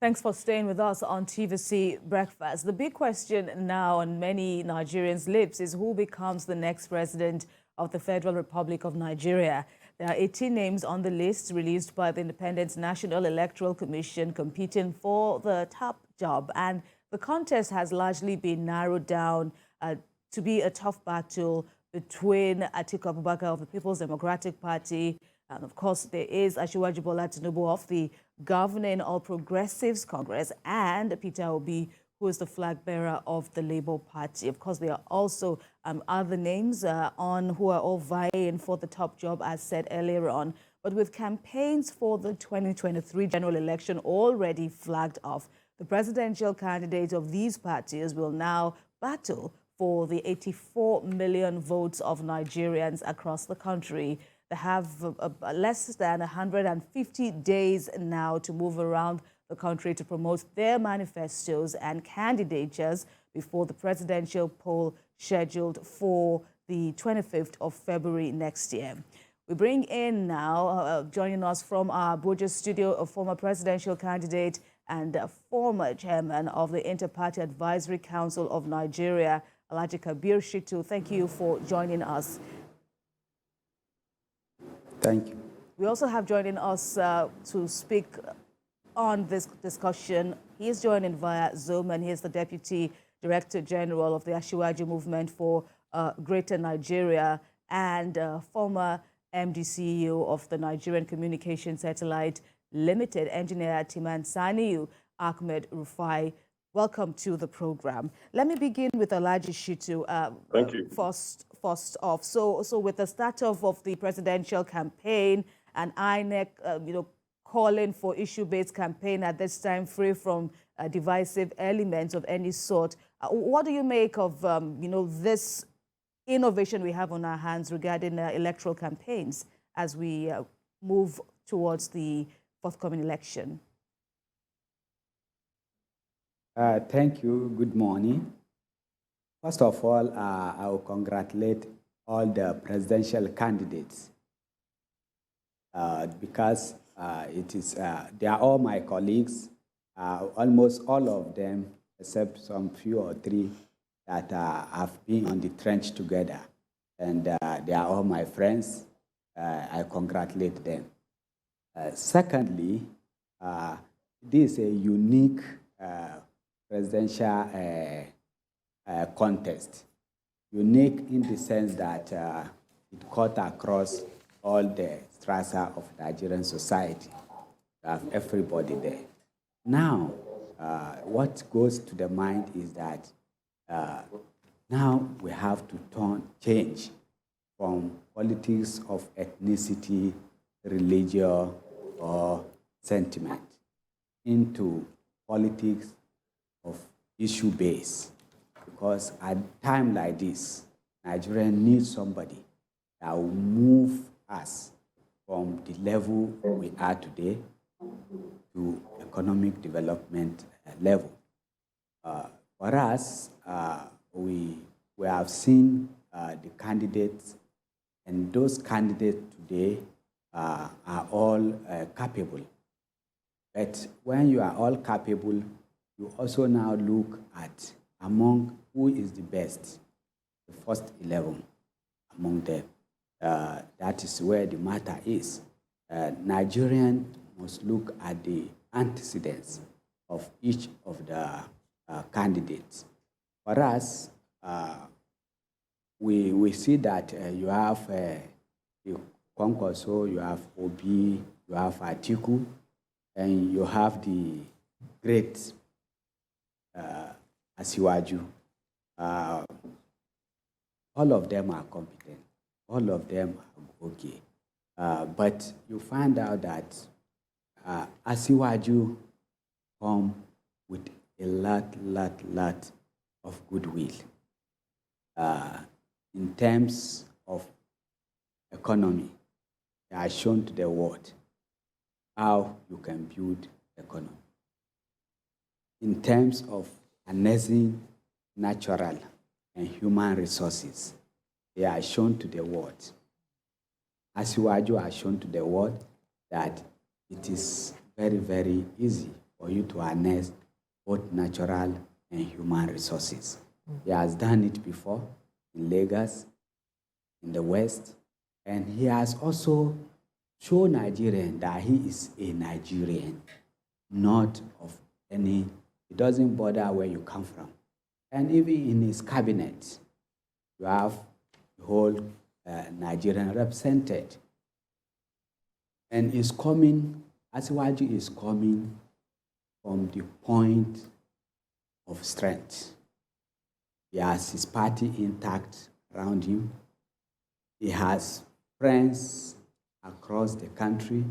Thanks for staying with us on TVC Breakfast. The big question now on many Nigerians' lips is who becomes the next president of the Federal Republic of Nigeria. There are 18 names on the list released by the Independent National Electoral Commission competing for the top job. And the contest has largely been narrowed down to be a tough battle between Atiku Abubakar of the People's Democratic Party, and of course there is Asiwaju Bola Tinubu of the governing All Progressives Congress, and Peter Obi, who is the flag bearer of the Labour Party. Of course, there are also other names who are all vying for the top job, as said earlier on. But with campaigns for the 2023 general election already flagged off, the presidential candidates of these parties will now battle for the 84 million votes of Nigerians across the country. They have less than 150 days now to move around the country to promote their manifestos and candidatures before the presidential poll scheduled for the 25th of February next year. We bring in now, joining us from our Abuja studio, a former presidential candidate and a former chairman of the Inter-Party Advisory Council of Nigeria, Alhaji Kabir Shitu. Thank you for joining us. Thank you. We also have joining us to speak on this discussion. He is joining via Zoom, and he is the Deputy Director General of the Asiwaju Movement for Greater Nigeria and former MD CEO of the Nigerian Communication Satellite Limited, Engineer Timan Saniu Ahmed Rufai. Welcome to the program. Let me begin with Alhaji Shitu. Thank you. First off, so with the start of the presidential campaign and INEC, calling for issue-based campaign at this time, free from divisive elements of any sort, what do you make of this innovation we have on our hands regarding electoral campaigns as we move towards the forthcoming election? Thank you. Good morning. First of all, I will congratulate all the presidential candidates because they are all my colleagues, almost all of them, except some few or three that have been on the trench together. And they are all my friends. I congratulate them. Secondly, this is a unique presidential contest. Unique in the sense that it cut across all the strata of Nigerian society. You have everybody there. Now, what goes to the mind is that now we have to change from politics of ethnicity, religion, or sentiment into politics of issue base. Because at a time like this, Nigeria needs somebody that will move us from the level we are today to economic development level. For us, we have seen the candidates, and those candidates today are all capable. But when you are all capable, you also now look at among who is the best, the first 11 among them. That is where the matter is. Nigerians must look at the antecedents of each of the candidates. For us, we see that you have Kwankwaso, you have Obi, you have Atiku, and you have the great Asiwaju. All of them are competent. All of them are okay. But you find out that Asiwaju come with a lot of goodwill. In terms of economy, they are shown to the world how you can build economy. In terms of harnessing natural and human resources, they are shown to the world. Asiwaju are shown to the world that it is very, very easy for you to harness both natural and human resources. He has done it before in Lagos, in the West, and he has also shown Nigerians that he is a Nigerian, not of any, it doesn't bother where you come from. And even in his cabinet, you have the whole Nigerian represented. And is coming, Asiwaju is coming from the point of strength. He has his party intact around him. He has friends across the country.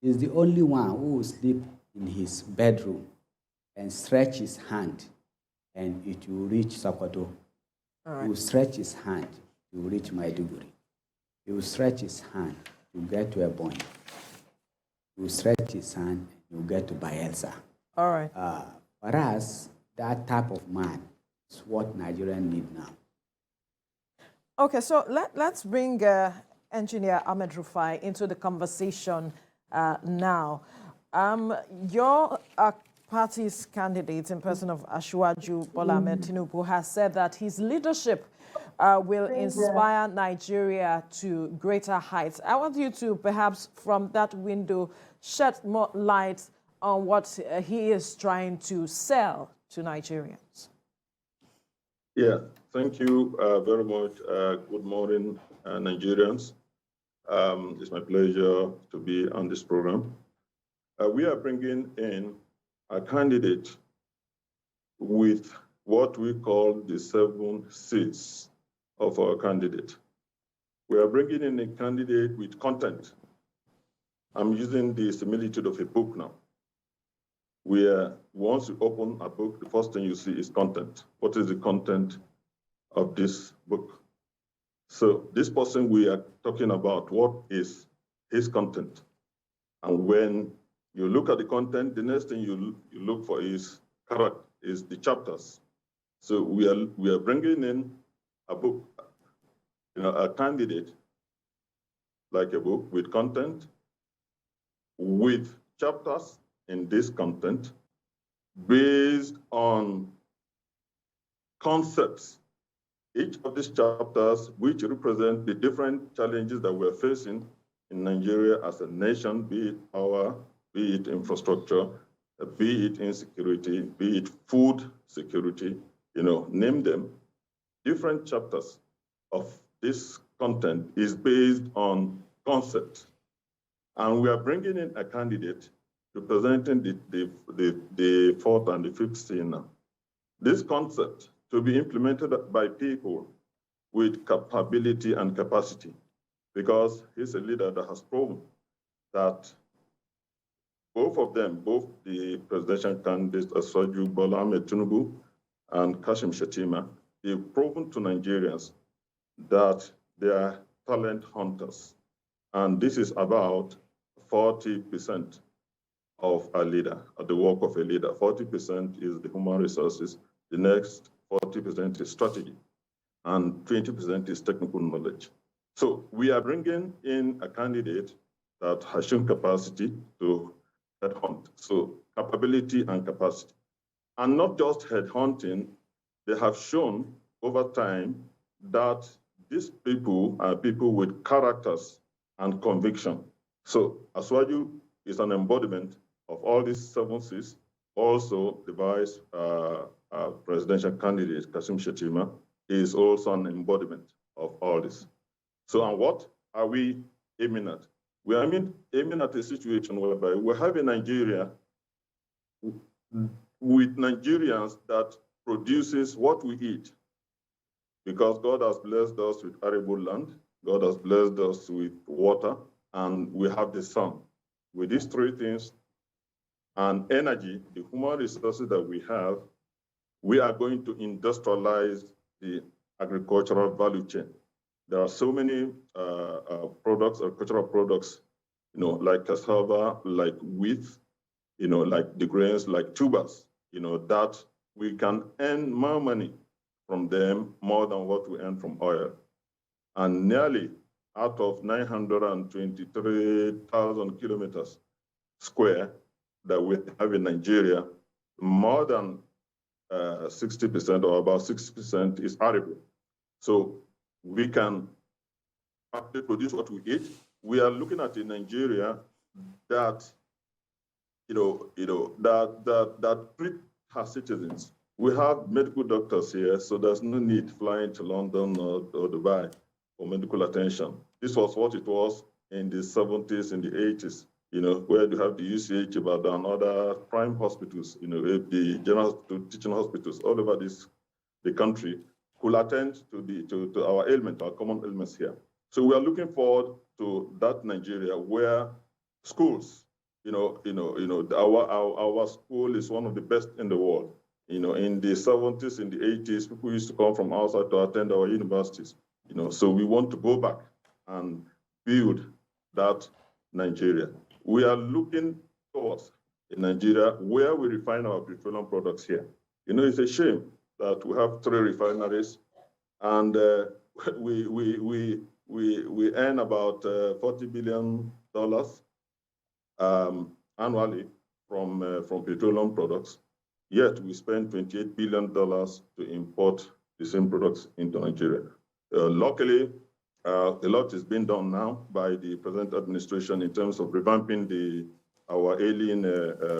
He's the only one who will sleep in his bedroom and stretch his hand, and it will reach Sokoto. He will stretch his hand, he will reach Maiduguri. He will stretch his hand, he will get to Ebonyi. He will stretch his hand, he will get to Bayelsa. All right. For us, that type of man is what Nigerians need now. Okay, so let's bring Engineer Ahmed Rufai into the conversation now. Your party's candidate in person of Asiwaju Bola Ahmed Tinubu has said that his leadership will inspire Nigeria to greater heights. I want you to perhaps from that window shed more light on what he is trying to sell to Nigerians. Yeah, thank you very much. Good morning, Nigerians. It's my pleasure to be on this program. We are bringing in a candidate with what we call the 7 C's of our candidate. We are bringing in a candidate with content. I'm using the similitude of a book now. Once you open a book, the first thing you see is content. What is the content of this book? So this person we are talking about, what is his content? And when you look at the content, the next thing you look for is character, is the chapters. So we are bringing in a book, a candidate like a book with content, with chapters in this content based on concepts. Each of these chapters, which represent the different challenges that we're facing in Nigeria as a nation, be it power, be it infrastructure, be it insecurity, be it food security, name them. Different chapters of this content is based on concept. And we are bringing in a candidate representing the 4th and the 5th C now. This concept to be implemented by people with capability and capacity, because he's a leader that has proven that both of them, both the presidential candidates, Asiwaju Bola Ahmed Tinubu and Kashim Shettima, they've proven to Nigerians that they are talent hunters. And this is about 40% of a leader, the work of a leader. 40% is the human resources. The next 40% is strategy, and 20% is technical knowledge. So we are bringing in a candidate that has shown capacity to headhunt. So capability and capacity. And not just headhunting, they have shown over time that these people are people with characters and conviction. So Asiwaju is an embodiment of all these 7 C's. Also, the vice presidential candidate, Kashim Shettima, is also an embodiment of all this. So, and what are we aiming at? We are aiming at a situation whereby we have a Nigeria with Nigerians that produces what we eat. Because God has blessed us with arable land, God has blessed us with water, and we have the sun. With these 3 things, and energy, the human resources that we have, we are going to industrialize the agricultural value chain. There are so many products, agricultural products, like cassava, like wheat, like the grains, like tubers, that we can earn more money from them, more than what we earn from oil. And nearly out of 923,000 kilometers square, that we have in Nigeria, more than 60% or about 60% is arable. So we can actually produce what we eat. We are looking at in Nigeria that that treat her citizens. We have medical doctors here, so there's no need flying to London or Dubai for medical attention. This was what it was in the 70s, in the 80s, where you have the UCH, about and other prime hospitals, the general teaching hospitals all over the country could attend to our ailment, our common ailments here. So we are looking forward to that Nigeria where schools, our school is one of the best in the world. In the 70s, in the 80s, people used to come from outside to attend our universities. So we want to go back and build that Nigeria. We are looking towards a Nigeria where we refine our petroleum products here. It's a shame that we have 3 refineries, and we earn about $40 billion annually from petroleum products. Yet we spend $28 billion to import the same products into Nigeria. Luckily, a lot is being done now by the present administration in terms of revamping our ailing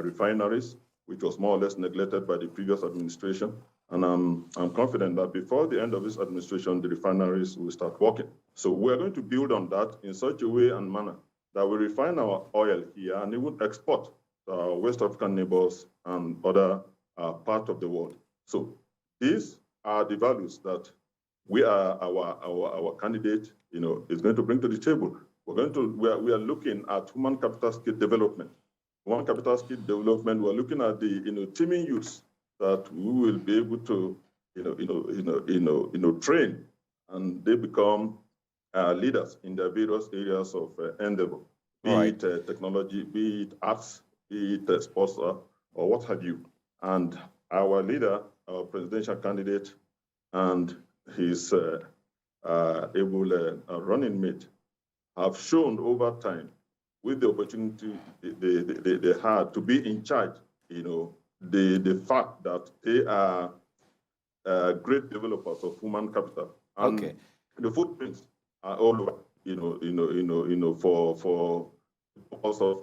refineries, which was more or less neglected by the previous administration. And I'm confident that before the end of this administration, the refineries will start working. So we're going to build on that in such a way and manner that we refine our oil here and even export to our West African neighbors and other parts of the world. So these are the values that our candidate, is going to bring to the table. We are looking at human capital skill development. Human capital skill development, we're looking at the teaming youths that we will be able to train, and they become leaders in their various areas of endeavor, be it technology, be it arts, be it sports, or what have you. And our leader, our presidential candidate, and his able running mate have shown over time, with the opportunity they had to be in charge, the fact that they are great developers of human capital. And the footprints are all over, for the purpose of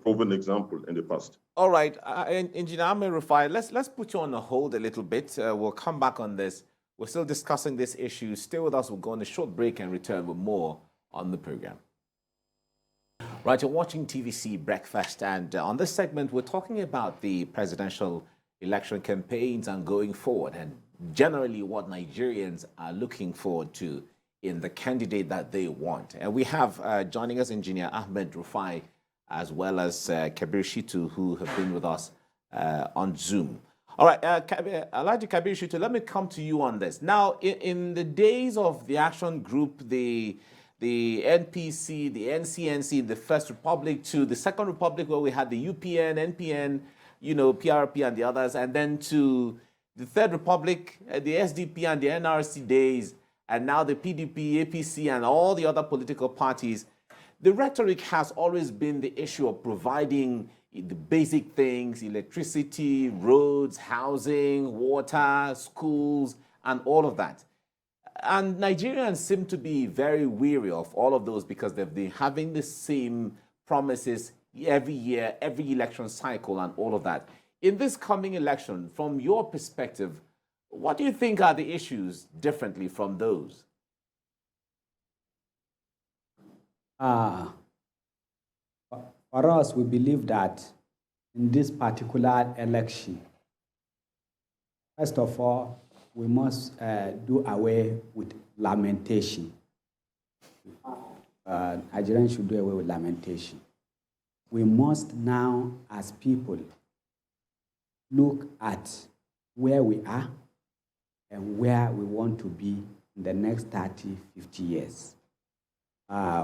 proven example in the past. All right, Engineer Ahmed Rufai, let's put you on a hold a little bit. We'll come back on this. We're still discussing this issue. Stay with us. We'll go on a short break and return with more on the program. Right, you're watching TVC Breakfast, and on this segment, we're talking about the presidential election campaigns and going forward, and generally what Nigerians are looking forward to in the candidate that they want. And we have joining us Engineer Ahmed Rufai, as well as Kabir Shitu, who have been with us on Zoom. All right, Alhaji Kabir Shitu, let me come to you on this. Now, in the days of the Action Group, the NPC, the NCNC, the First Republic, to the Second Republic, where we had the UPN, NPN, PRP and the others, and then to the Third Republic, the SDP and the NRC days, and now the PDP, APC, and all the other political parties. The rhetoric has always been the issue of providing the basic things: electricity, roads, housing, water, schools, and all of that. And Nigerians seem to be very weary of all of those because they've been having the same promises every year, every election cycle, and all of that. In this coming election, from your perspective, what do you think are the issues differently from those? For us, we believe that in this particular election, first of all, we must do away with lamentation. Nigerians should do away with lamentation. We must now, as people, look at where we are and where we want to be in the next 30, 50 years,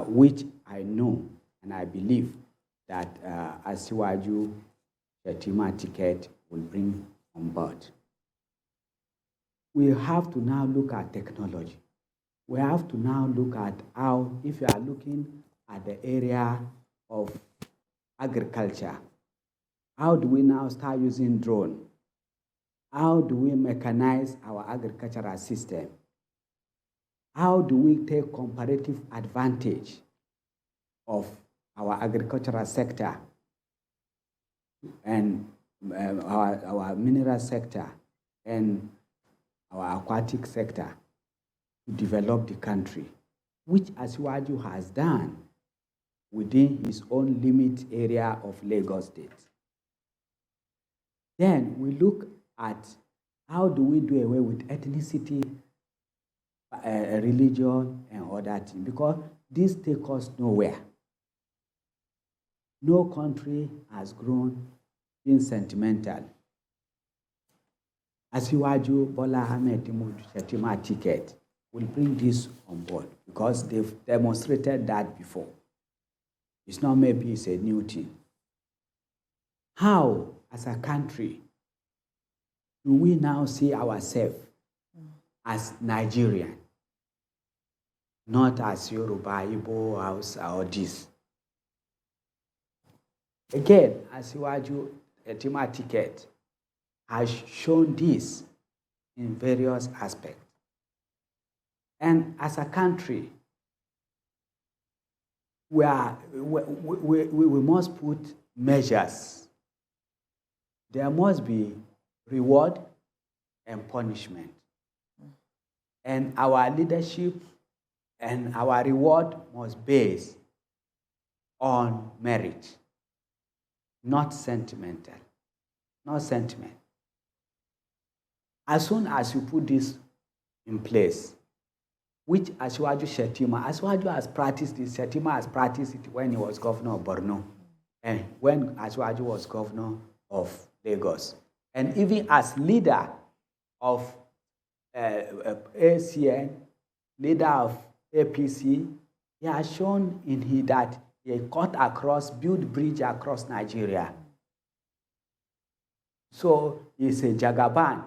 which I know and I believe that Asiwaju Shetima ticket will bring on board. We have to now look at technology. We have to now look at how, if you are looking at the area of agriculture? How do we now start using drone? How do we mechanize our agricultural system? How do we take comparative advantage of our agricultural sector and our mineral sector and our aquatic sector to develop the country, which Asiwaju has done within his own limit area of Lagos State. Then we look at how do we do away with ethnicity, religion, and other things, because this takes us nowhere. No country has grown being sentimental. Asiwaju Bola Ahmed Tinubu ticket will bring this on board because they've demonstrated that before. It's not maybe it's a new thing. How, as a country, do we now see ourselves as Nigerian, not as Yoruba, Igbo, Hausa, or this? Again, Asiwaju ticket has shown this in various aspects. And as a country, we must put measures. There must be reward and punishment. And our leadership and our reward must base on merit, not sentimental, not sentiment. As soon as you put this in place, which Asiwaju Shettima has practiced this. Shettima has practiced it when he was governor of Borno and when Asiwaju was governor of Lagos. And even as leader of ACN, leader of APC, he has shown in he that he cut across, built bridge across Nigeria. So he's a Jagaban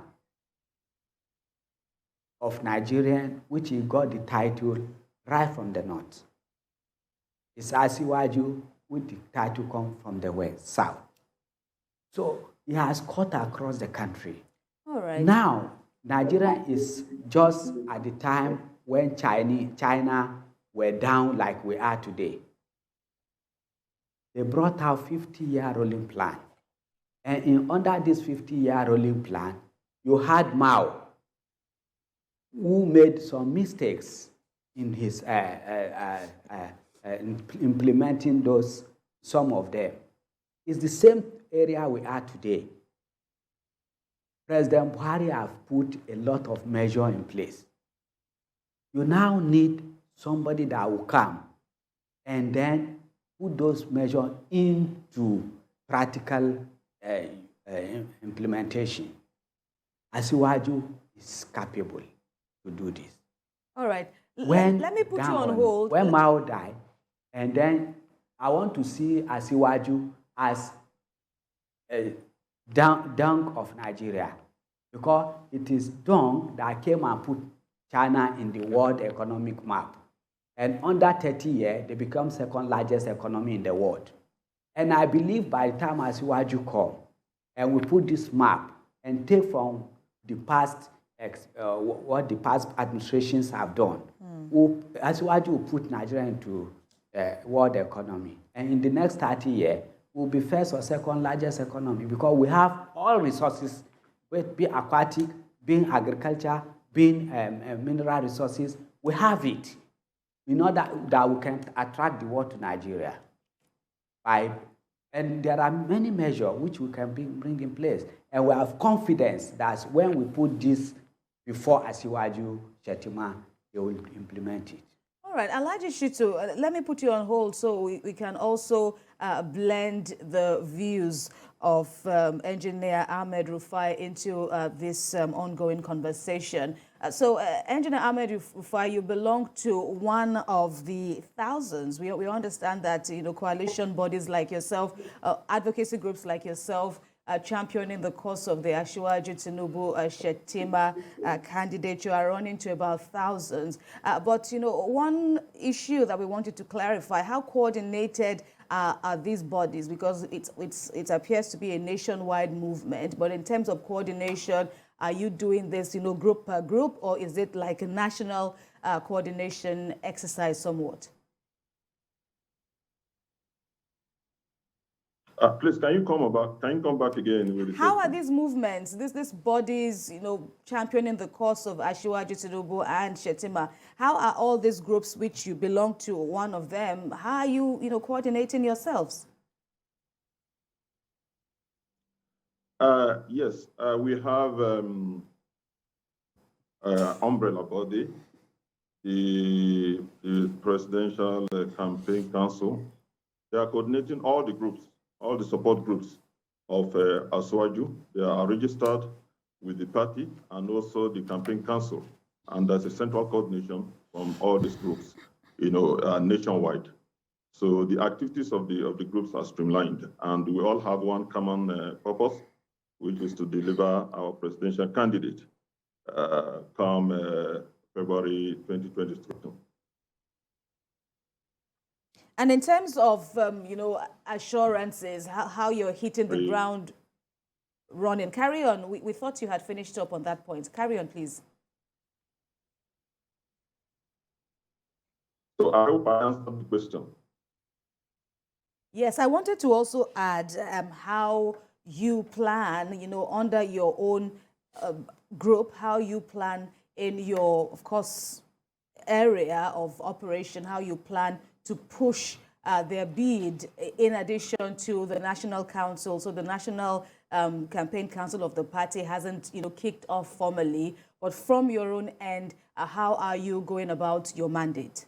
of Nigerian, which he got the title right from the north. It's Asiwaju, with the title come from the west, south. So he has cut across the country. All right. Now, Nigeria is just at the time when China were down like we are today. They brought out 50-year rolling plan. And under this 50-year rolling plan, you had Mao, who made some mistakes in his implementing those, some of them. It's the same area we are today. President Buhari have put a lot of measures in place. You now need somebody that will come and then put those measures into practical implementation. Asiwaju is capable to do this. All right. When Let me put you on hold. When Mao died, and then I want to see Asiwaju as a dunk of Nigeria, because it is Dong that came and put China in the world economic map. And under 30 years, they become second largest economy in the world. And I believe by the time Asiwaju come, and we put this map and take from the past, what the past administrations have done, Asiwaju will put Nigeria into world economy. And in the next 30 years, we'll be first or second largest economy because we have all resources, be aquatic, being agriculture, being mineral resources. We have it in order that we can attract the world to Nigeria. And there are many measures which we can bring in place. And we have confidence that when we put this before Asiwaju Shettima, they will implement it. All right, Alhaji Shitu, let me put you on hold so we can also blend the views of Engineer Ahmed Rufai into this ongoing conversation. Engineer Ahmed Rufai, you belong to one of the thousands. We understand that coalition bodies like yourself, advocacy groups like yourself, championing the cause of the Asiwaju Tinubu Shettima candidate. You are running to about thousands. But one issue that we wanted to clarify: how coordinated are these bodies? Because it appears to be a nationwide movement, but in terms of coordination, are you doing this, group per group, or is it like a national coordination exercise somewhat? Please, can you come back again with the How are question? these movements, these bodies, championing the cause of Atiku Tinubu and Shetima? How are all these groups which you belong to, one of them, how are you, coordinating yourselves? Yes, we have umbrella body, the Presidential Campaign Council. They are coordinating all the groups, all the support groups of Aswaju. They are registered with the party and also the campaign council. And there's a central coordination from all these groups, nationwide. So the activities of the groups are streamlined, and we all have one common purpose, which is to deliver our presidential candidate come February 2022. And in terms of, assurances, how you're hitting the ground running, carry on. We thought you had finished up on that point. Carry on, please. So I hope I answered the question. Yes, I wanted to also add how you plan, under your own group, how you plan in your, of course, area of operation, how you plan to push their bid in addition to the National Council. So the National Campaign Council of the party hasn't, kicked off formally, but from your own end, how are you going about your mandate?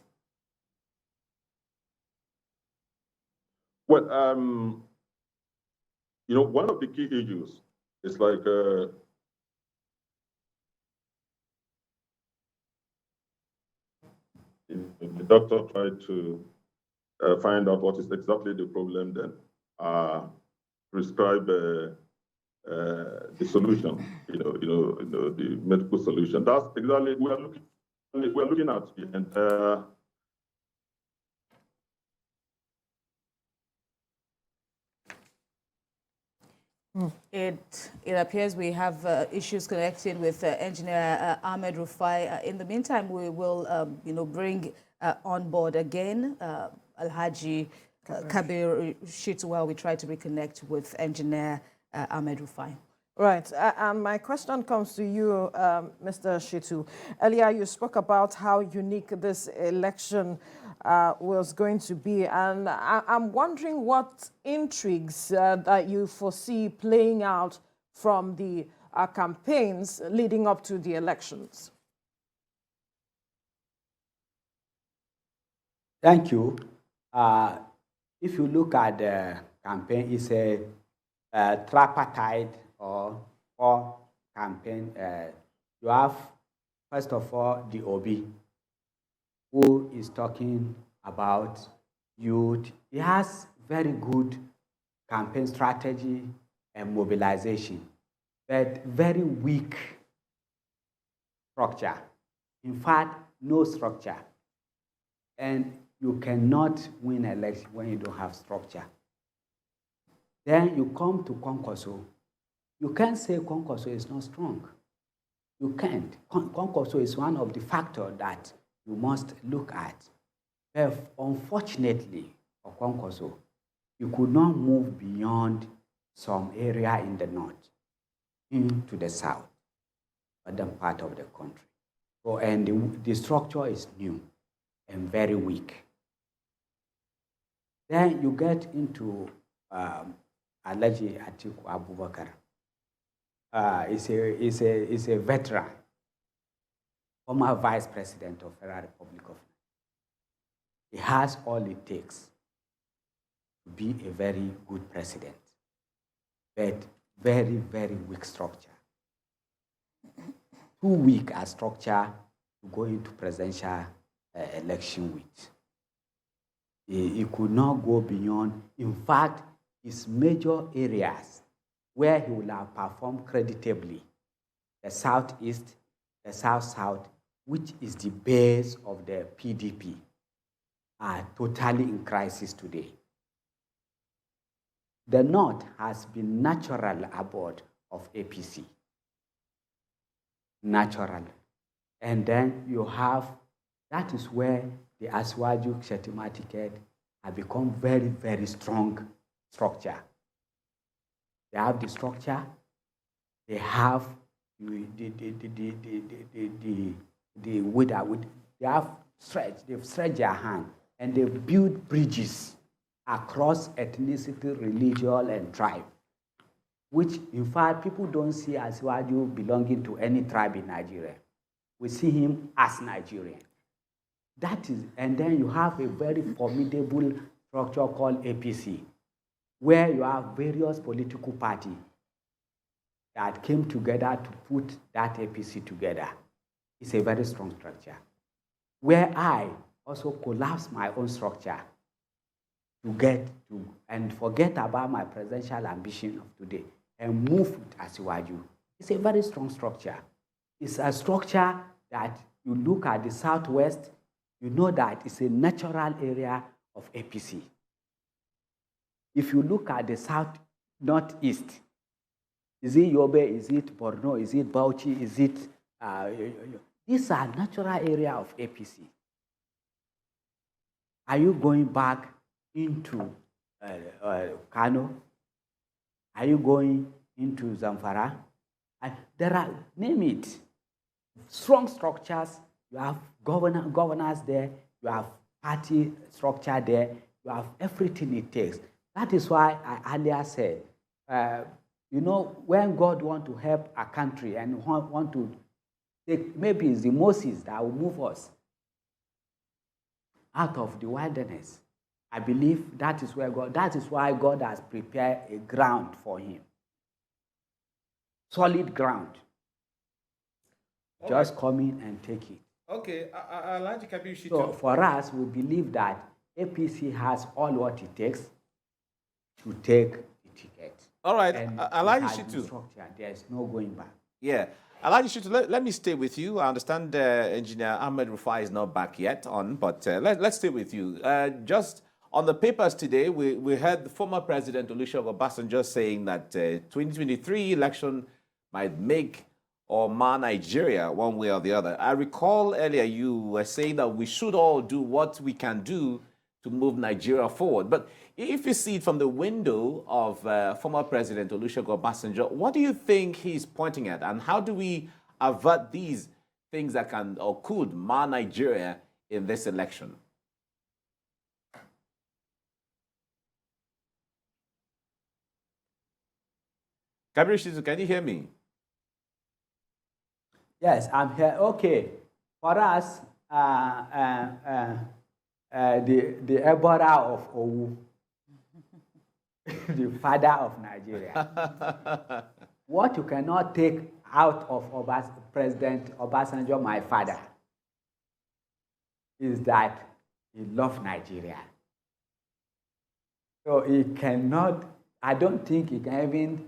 Well, one of the key issues is like the doctor tried to find out what is exactly the problem, then prescribe the solution, the medical solution. That's exactly we're looking at, and It appears we have issues connecting with engineer Ahmed Rufai. In the meantime, we will, bring on board again Alhaji Kabir Shitu while we try to reconnect with engineer Ahmed Rufai. Right, and my question comes to you, Mr. Shitu. Earlier, you spoke about how unique this election was going to be, and I'm wondering what intrigues that you foresee playing out from the campaigns leading up to the elections. Thank you. If you look at the campaign, it's a tripartite or campaign. You have, first of all, the OB, who is talking about youth. He has very good campaign strategy and mobilization, but very weak structure. In fact, no structure. And you cannot win an election when you don't have structure. Then you come to Kwankwaso. You can't say Kwankwaso is not strong. You can't. Kwankwaso is one of the factors that you must look at. But unfortunately for Kwankwaso, you could not move beyond some area in the north into the south, southern part of the country. So, and the structure is new and very weak. Then you get into Alhaji Atiku Abubakar. Is a veteran, former vice president of Federal Republic of Nigeria. He has all it takes to be a very good president, but very, very weak structure. Too weak a structure to go into presidential election with. He could not go beyond, in fact, his major areas where he will have performed creditably, the southeast, the south-south, which is the base of the PDP, are totally in crisis today. the North has been natural abode of APC. Natural. And then you have, that is where the Asiwaju Shettima ticket have become very, very strong structure. They have the structure, they have they have they've stretched their hand, and they've built bridges across ethnicity, religion, and tribe, which in fact people don't see Asiwaju belonging to any tribe in Nigeria. We see him as Nigerian. That is, and then you have a very formidable structure called APC, where you have various political parties that came together to put that APC together. It's a very strong structure, where I also collapse my own structure to get to, and forget about my presidential ambition of today, and move with Asiwaju. It's a very strong structure. It's a structure that you look at the Southwest, you know that it's a natural area of APC. If you look at the South, Northeast, is it Yobe, is it Borno, is it Bauchi, is it, these are natural area of APC. Are you going back into Kano? Are you going into Zamfara? And there are, name it, strong structures. You have governors there, you have party structure there, you have everything it takes. That is why I earlier said, you know, when God wants to help a country and want to take, maybe it's the Moses that will move us out of the wilderness. I believe that is where that is why God has prepared a ground for him. Solid ground. Just come in and take it. Okay, I like to keep you. So for us, we believe that APC has all what it takes to take the ticket. All right, I like you too. There is no going back. Yeah, I like you to let me stay with you. I understand Engineer Ahmed Rufai is not back yet on, but let's stay with you. Just on the papers today, we heard the former President Olusegun Obasanjo saying that 2023 election might make or mar Nigeria one way or the other. I recall earlier you were saying that we should all do what we can do to move Nigeria forward. But if you see it from the window of former President Olusegun Obasanjo, what do you think he's pointing at? And how do we avert these things that can or could mar Nigeria in this election? Gabriel Shizu, can you hear me? Yes, I'm here. Okay. For us, the Ebola of Owu, the father of Nigeria. What you cannot take out of President Obasanjo, my father, is that he loves Nigeria. So he cannot, I don't think he can even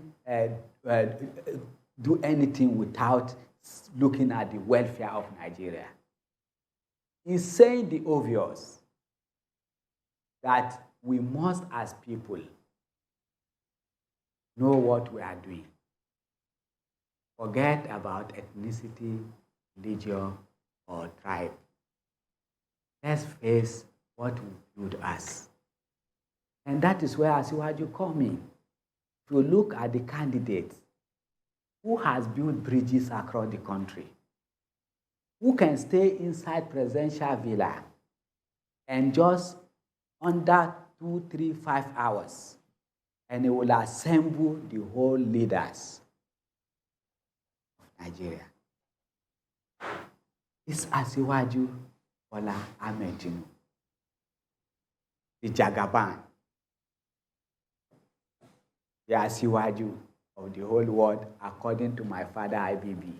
do anything without looking at the welfare of Nigeria. He's saying the obvious, that we must, as people, know what we are doing. Forget about ethnicity, religion, or tribe. Let's face what will build us. And that is where Asiwaju come in. If you look at the candidates, who has built bridges across the country? Who can stay inside presidential villa and just under 2, 3, 5 hours, and it will assemble the whole leaders of Nigeria? It's Asiwaju Bola Ahmed Tinubu, the Jagaban, the Asiwaju of the whole world, according to my father IBB.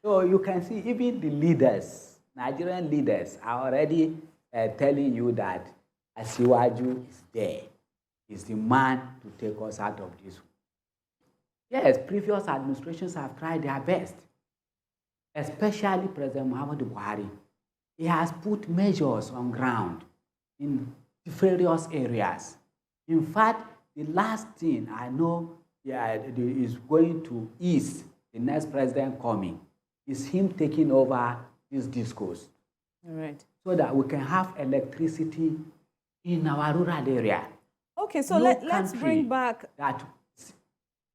So you can see even the leaders, Nigerian leaders, are already telling you that Asiwaju is there. He's the man to take us out of this. Yes, previous administrations have tried their best, especially President Muhammadu Buhari. He has put measures on ground in various areas. In fact, the last thing I know is going to ease the next president coming is him taking over this discourse. All right. So that we can have electricity in our rural area. Okay, so No let's bring back that.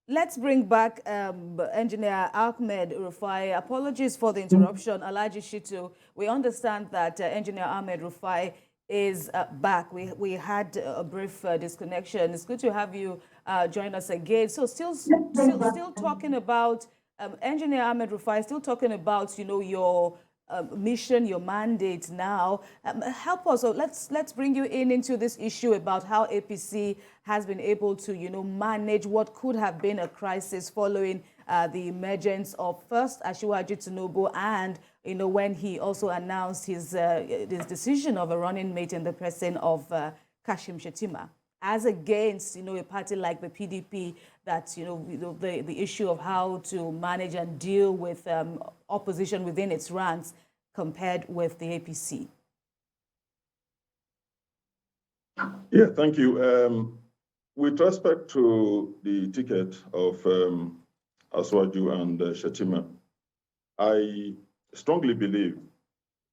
Let's bring back Engineer Ahmed Rufai. Apologies for the interruption, Alhaji Shitu. We understand that Engineer Ahmed Rufai is back. We had a brief disconnection. It's good to have you join us again. So still talking about Engineer Ahmed Rufai, still talking about your mission, your mandate now. Help us. So let's bring you into this issue about how APC has been able to, manage what could have been a crisis following the emergence of first Asiwaju Tinubu and, when he also announced his decision of a running mate in the person of Kashim Shettima, as against, a party like the PDP that, the issue of how to manage and deal with opposition within its ranks compared with the APC. Yeah, thank you. With respect to the ticket of Aswaju and Shettima, I strongly believe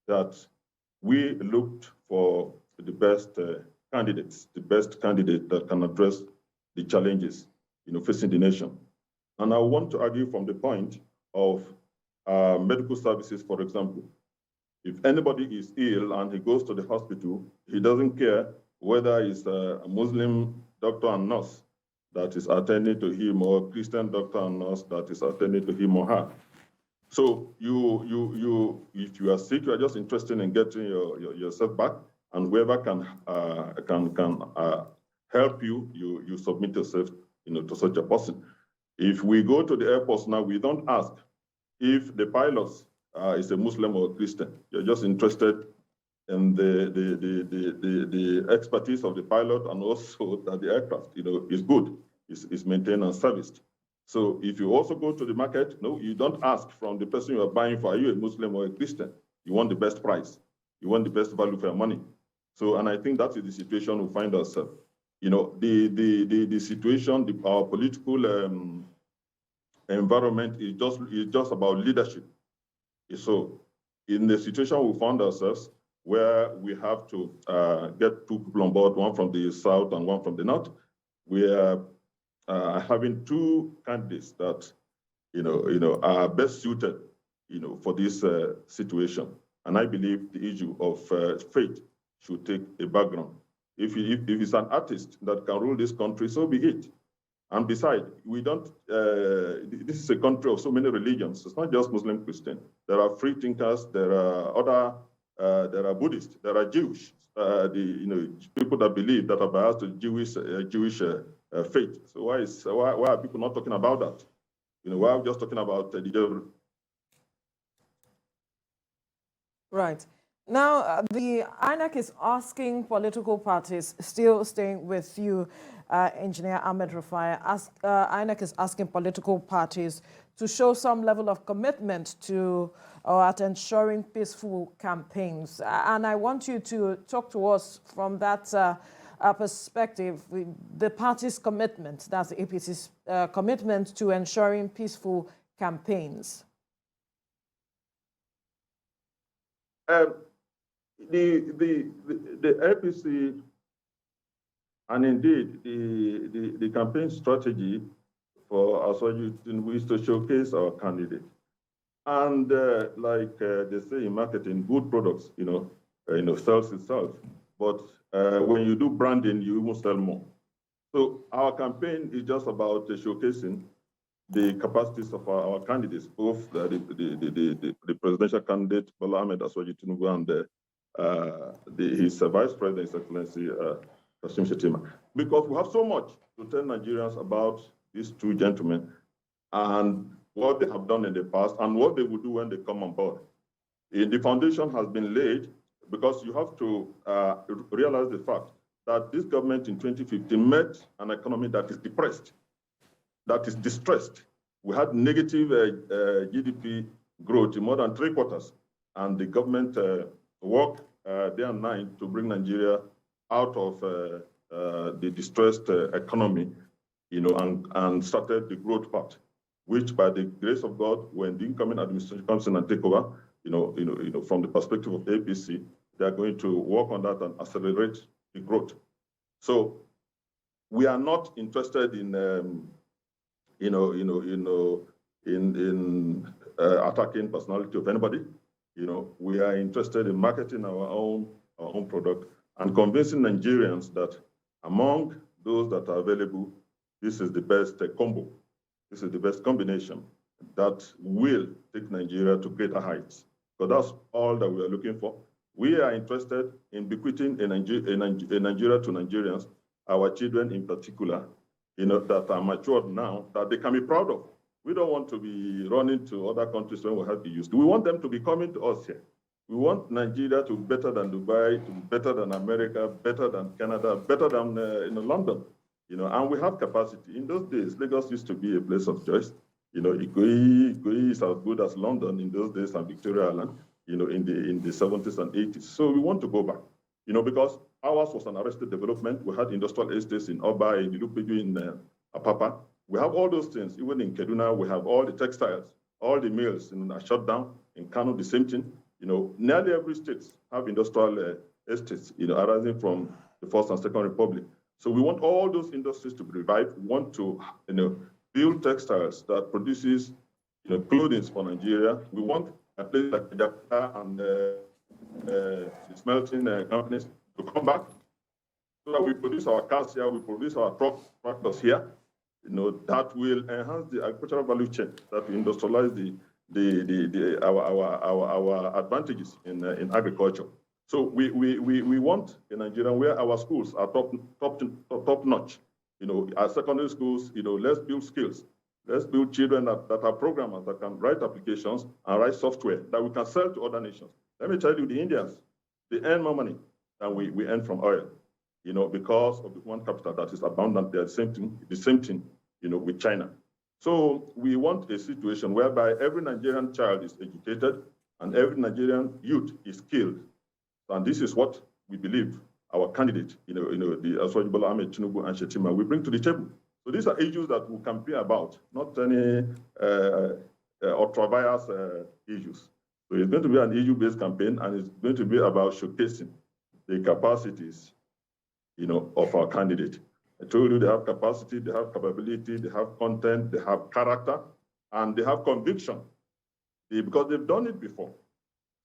that we looked for the best candidates, the best candidate that can address the challenges, facing the nation. And I want to argue from the point of medical services, for example. If anybody is ill and he goes to the hospital, he doesn't care whether it's a Muslim doctor and nurse that is attending to him or a Christian doctor and nurse that is attending to him or her. So if you are sick, you are just interested in getting yourself back, and whoever can help you, you submit yourself, to such a person. If we go to the airports now, we don't ask if the pilots is a Muslim or a Christian. You're just interested in the expertise of the pilot, and also that the aircraft, is good, is maintained and serviced. So if you also go to the market, no, you don't ask from the person you are buying for, are you a Muslim or a Christian? You want the best price. You want the best value for your money. So, and I think that is the situation we find ourselves. The situation, our political environment is just about leadership. So in the situation we found ourselves, where we have to get two people on board, one from the south and one from the north, we are having two candidates that are best suited for this situation. And I believe the issue of faith should take a background. If it's an artist that can rule this country, so be it. And besides, we don't, this is a country of so many religions. It's not just Muslim, Christian. There are free thinkers, there are other, there are Buddhists, there are Jewish, people that believe that are biased to Jewish faith. So why are people not talking about that? Why are we just talking about the Right. Now, the INEC is asking political parties, still staying with you, Engineer Ahmed Rufai, INEC is asking political parties to show some level of commitment to at ensuring peaceful campaigns. And I want you to talk to us from that perspective, the party's commitment, that's the APC's commitment to ensuring peaceful campaigns. The APC, and indeed the campaign strategy for Aswaju Tinubu is to showcase our candidate. And like they say in marketing, good products, sells itself. But when you do branding, you even sell more. So our campaign is just about showcasing the capacities of our candidates, both the presidential candidate, Bola Aswaju Tinubu, and his vice president, His Excellency Kashim Shettima. Because we have so much to tell Nigerians about these two gentlemen and what they have done in the past and what they will do when they come on board. The foundation has been laid because you have to realize the fact that this government in 2015 met an economy that is depressed, that is distressed. We had negative GDP growth in more than 3/4, and the government worked day and night to bring Nigeria out of the distressed economy, and started the growth path, which by the grace of God, when the incoming administration comes in and take over, from the perspective of APC, they are going to work on that and accelerate the growth. So we are not interested in, attacking personality of anybody. We are interested in marketing our own product and convincing Nigerians that among those that are available, this is the best combo. This is the best combination that will take Nigeria to greater heights. So that's all that we are looking for. We are interested in bequeathing a Nigeria to Nigerians, our children in particular, that are matured now, that they can be proud of. We don't want to be running to other countries when we have the youth. We want them to be coming to us here. We want Nigeria to be better than Dubai, to be better than America, better than Canada, better than London. And we have capacity. In those days, Lagos used to be a place of choice. Ikoyi is as good as London in those days and Victoria Island, in the 70s and 80s. So we want to go back, because ours was an arrested development. We had industrial estates in Oba, in Ilupeju, in Apapa. We have all those things. Even in Kaduna, we have all the textiles, all the mills are shut down. In Kano, the same thing. Nearly every state have industrial estates, arising from the First and Second Republic. So we want all those industries to be revived. We want to, build textiles that produces, clothing for Nigeria. We want a place like Jakarta and the smelting companies to come back so that we produce our cars here, we produce our tractors here. That will enhance the agricultural value chain, that will industrialize our advantages in agriculture. So we want a Nigeria where our schools are top notch. Our secondary schools, let's build skills. Let's build children that are programmers, that can write applications and write software that we can sell to other nations. Let me tell you, the Indians, they earn more money than we earn from oil, because of the human capital that is abundant there. The same thing, with China. So we want a situation whereby every Nigerian child is educated and every Nigerian youth is skilled. And this is what we believe our candidate, the Bola Tinubu and Shetima, will bring to the table. So these are issues that we campaign about, not any ultra-bias issues. So it's going to be an issue-based campaign, and it's going to be about showcasing the capacities, of our candidate. I told you they have capacity, they have capability, they have content, they have character, and they have conviction, because they've done it before.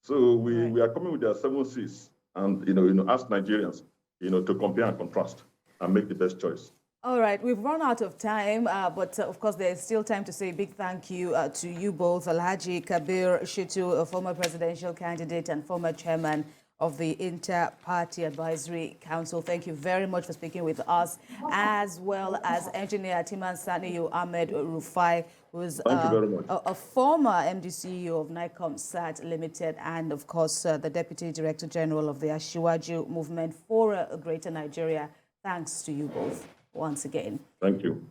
So we are coming with their 7 C's, and ask Nigerians, to compare and contrast and make the best choice. All right, we've run out of time, but of course there's still time to say a big thank you to you both, Alhaji Kabir Shitu, a former presidential candidate and former chairman of the Inter-Party Advisory Council. Thank you very much for speaking with us, as well as Engineer Atiman Saniyu Ahmed Rufai, who is a former MD CEO of NICOM SAT Limited, and of course the Deputy Director General of the Ashiwaju Movement for a Greater Nigeria. Thanks to you both once again. Thank you.